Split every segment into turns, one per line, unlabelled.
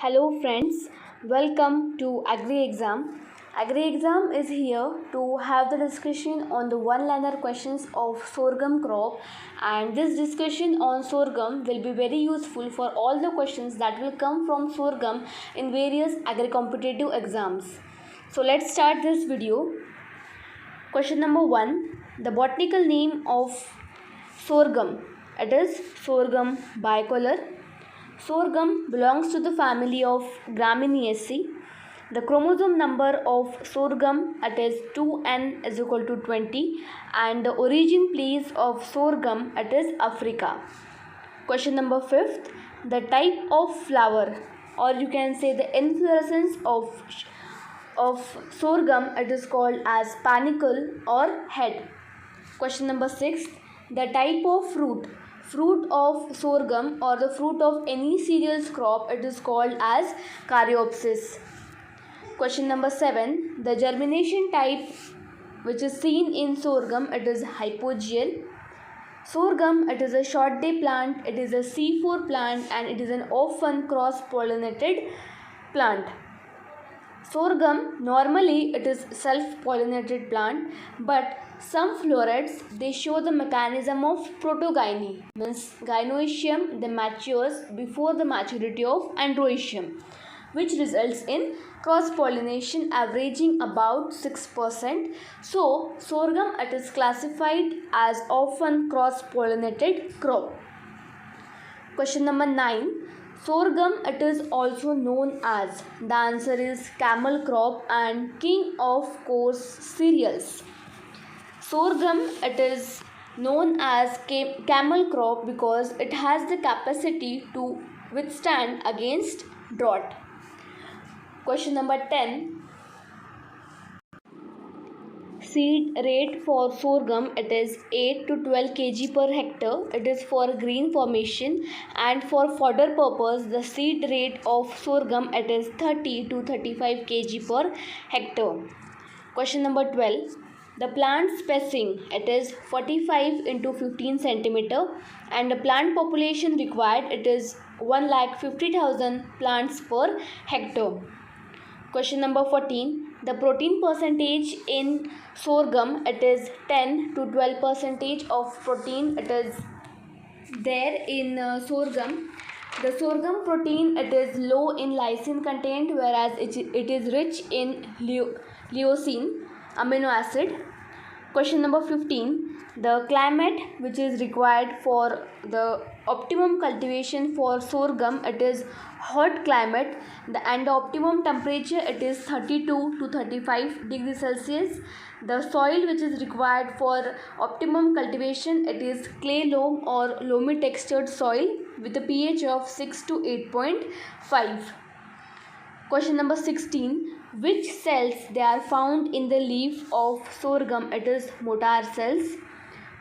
Hello friends, welcome to Agri Exam. Agri Exam is here to have the discussion on the one-liner questions of sorghum crop, and this discussion on sorghum will be very useful for all the questions that will come from sorghum in various agri competitive exams. So let's start this video. Question number 1, the botanical name of sorghum. It is sorghum bicolor. Sorghum belongs to the family of Gramineaceae. The chromosome number of sorghum it is 2n is equal to 20, and the origin place of sorghum it is Africa. Question number 5th, the type of flower, or you can say the inflorescence of sorghum it is called as panicle or head. Question number 6, the type of fruit of sorghum or the fruit of any cereals crop it is called as caryopsis. Question number 7, the germination type which is seen in sorghum it is hypogeal. Sorghum it is a short day plant, it is a C4 plant, and it is an often cross pollinated plant. Sorghum normally it is self pollinated plant, but some florets they show the mechanism of protogyny, means gynoecium they matures before the maturity of androecium, which results in cross pollination averaging about 6%. So sorghum it is classified as often cross pollinated crop. Question number 9, sorghum it is also known as, the answer is camel crop and king of coarse cereals. Sorghum it is known as camel crop because it has the capacity to withstand against drought. Question number 10, seed rate for sorghum it is 8 to 12 kg per hectare. It is for green formation, and for fodder purpose the seed rate of sorghum it is 30 to 35 kg per hectare. Question number 12, the plant spacing it is 45 into 15 centimeter, and the plant population required it is 1,50,000 plants per hectare. Question number 14, the protein percentage in sorghum it is 10 to 12 percentage of protein it is there in sorghum. The sorghum protein it is low in lysine content, whereas it is rich in leucine amino acid. Question number 15, the climate which is required for the optimum cultivation for sorghum it is hot climate, and the optimum temperature it is 32 to 35 degrees Celsius. The soil which is required for optimum cultivation it is clay loam or loamy textured soil with a pH of 6 to 8.5. Question number 16, which cells they are found in the leaf of sorghum it is motar cells.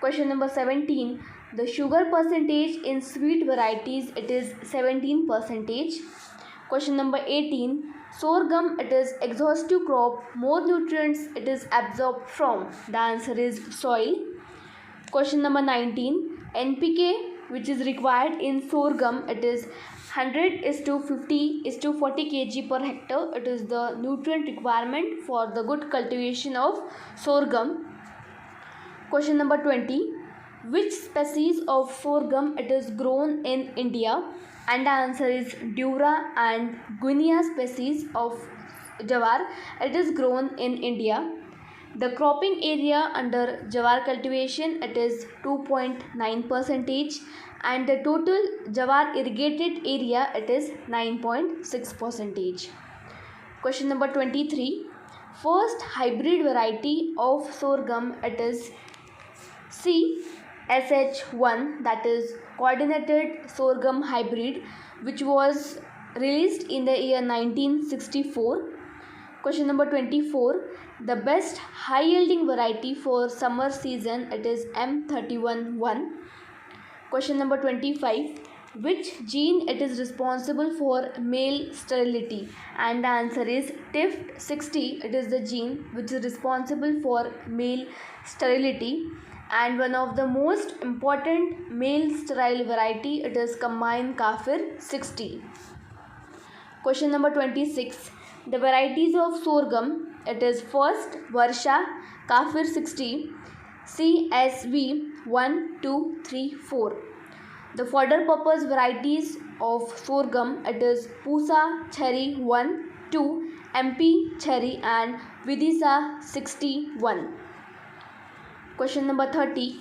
Question number 17, the sugar percentage in sweet varieties it is 17%. Question number 18, sorghum it is exhaustive crop, more nutrients it is absorbed from, the answer is soil. Question number 19, NPK which is required in sorghum it is 100 is to 50 is to 40 kg per hectare. It is the nutrient requirement for the good cultivation of sorghum. Question number 20, which species of sorghum it is grown in India, and the answer is Dura and Guinea species of jawar it is grown in India. The cropping area under jawar cultivation it is 2.9%, and the total jawar irrigated area it is 9.6%. Question number 23, first hybrid variety of sorghum it is CSH1, that is coordinated sorghum hybrid, which was released in the year 1964. Question number 24, the best high yielding variety for summer season it is M31-1. Question number 25, which gene it is responsible for male sterility, and the answer is TIFT60. It is the gene which is responsible for male sterility, and one of the most important male sterile variety it is combined Kafir 60. Question number 26. The varieties of sorghum, it is first Varsha, Kafir 60, CSV 1, 2, 3, 4. The fodder purpose varieties of sorghum, it is Pusa Cherry 1, 2, MP Cherry and Vidisa 61. Question number 30.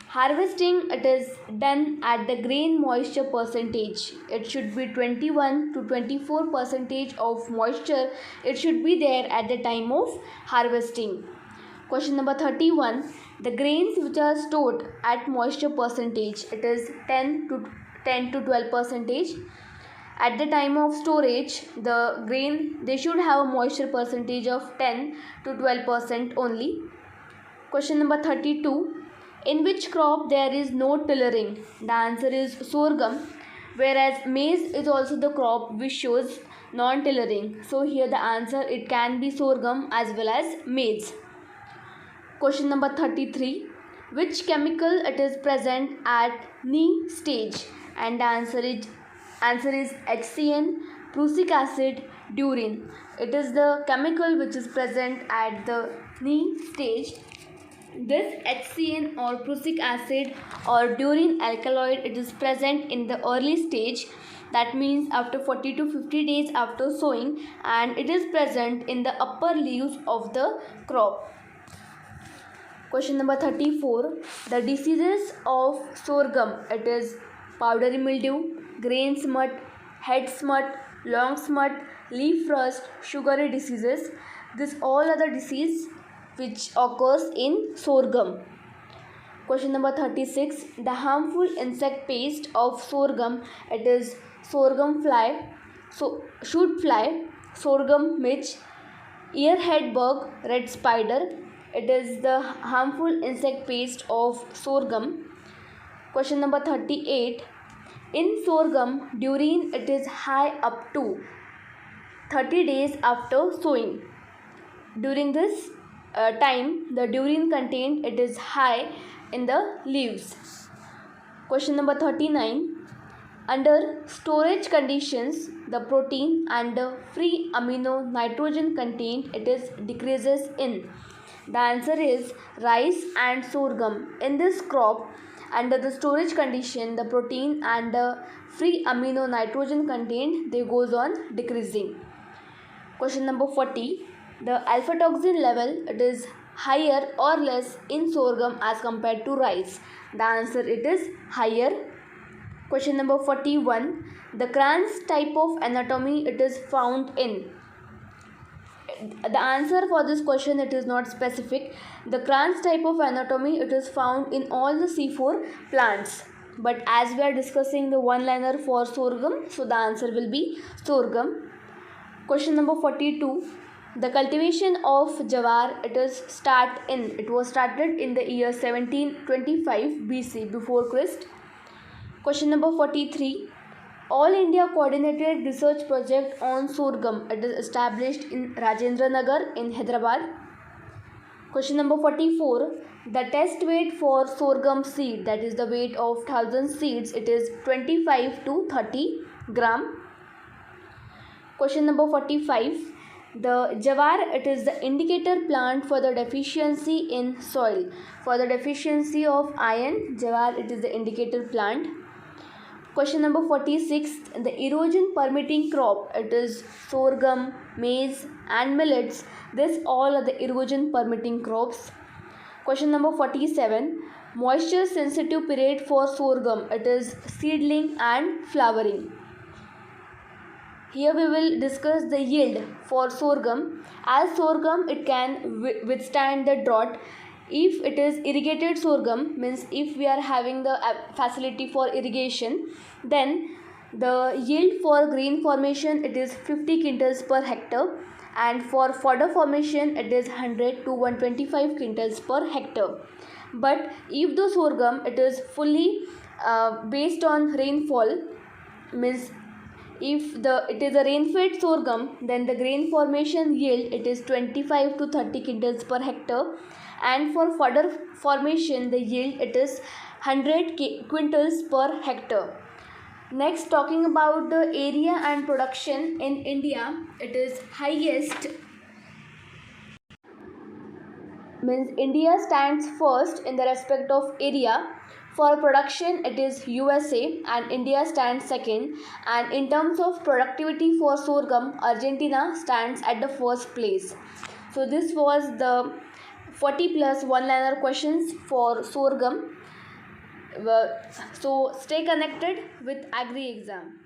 Harvesting, it is done at the grain moisture percentage. It should be 21 to 24% of moisture. It should be there at the time of harvesting. Question number 31. The grains which are stored at moisture percentage, it is 10 to 12%. At the time of storage, the grain, they should have a moisture percentage of 10 to 12% only. Question number 32. In which crop there is no tillering? The answer is sorghum, whereas maize is also the crop which shows non-tillering. So here the answer, it can be sorghum as well as maize. Question number 33. Which chemical it is present at knee stage? And the answer is HCN, prussic acid, durin. It is the chemical which is present at the knee stage. This HCN or prussic acid or durin alkaloid, it is present in the early stage, that means after 40 to 50 days after sowing, and it is present in the upper leaves of the crop. Question number 34. The diseases of sorghum, it is powdery mildew, grain smut, head smut, long smut, leaf rust, sugary diseases. These all are the disease which occurs in sorghum. Question number 36. The harmful insect pest of sorghum, it is sorghum fly, shoot fly, sorghum mitch, earhead bug, red spider. It is the harmful insect pest of sorghum. Question number 38. In sorghum, durin, it is high up to 30 days after sowing. During this time, the durin content, it is high in the leaves. Question number 39. Under storage conditions, the protein and the free amino nitrogen content, it is decreases in. The answer is rice and sorghum. In this crop, under the storage condition, the protein and the free amino nitrogen content, they goes on decreasing. Question number 40. The alpha toxin level, it is higher or less in sorghum as compared to rice? The answer, it is higher. Question number 41. The Kranz type of anatomy, it is found in. The answer for this question, it is not specific. The Kranz type of anatomy, it is found in all the C4 plants. But as we are discussing the one-liner for sorghum, so the answer will be sorghum. Question number 42. The cultivation of jawar, it was started in the year 1725 BC, before Christ. Question number 43. All India Coordinated Research Project on sorghum, it is established in Rajendra Nagar in Hyderabad. Question number 44. The test weight for sorghum seed, that is the weight of 1000 seeds, it is 25 to 30 gram. Question number 45. The jawar, it is the indicator plant for the deficiency in soil. For the deficiency of iron, jawar, it is the indicator plant. Question number 46. The erosion permitting crop, it is sorghum, maize and millets. This all are the erosion permitting crops. Question number 47. Moisture sensitive period for sorghum, it is seedling and flowering. Here we will discuss the yield for sorghum. As sorghum, it can withstand the drought. If it is irrigated sorghum, means if we are having the facility for irrigation, then the yield for grain formation, it is 50 quintals per hectare, and for fodder formation, it is 100 to 125 quintals per hectare. But if the sorghum, it is fully based on rainfall, means if it is a rain-fed sorghum, then the grain formation yield, it is 25 to 30 quintals per hectare, and for fodder formation, the yield, it is 100 quintals per hectare. Next, talking about the area and production in India, it is highest, means India stands first in the respect of area. For production it is USA and India stands second, and in terms of productivity for sorghum, Argentina stands at the first place. So this was the 40 plus one liner questions for sorghum. So stay connected with Agri Exam.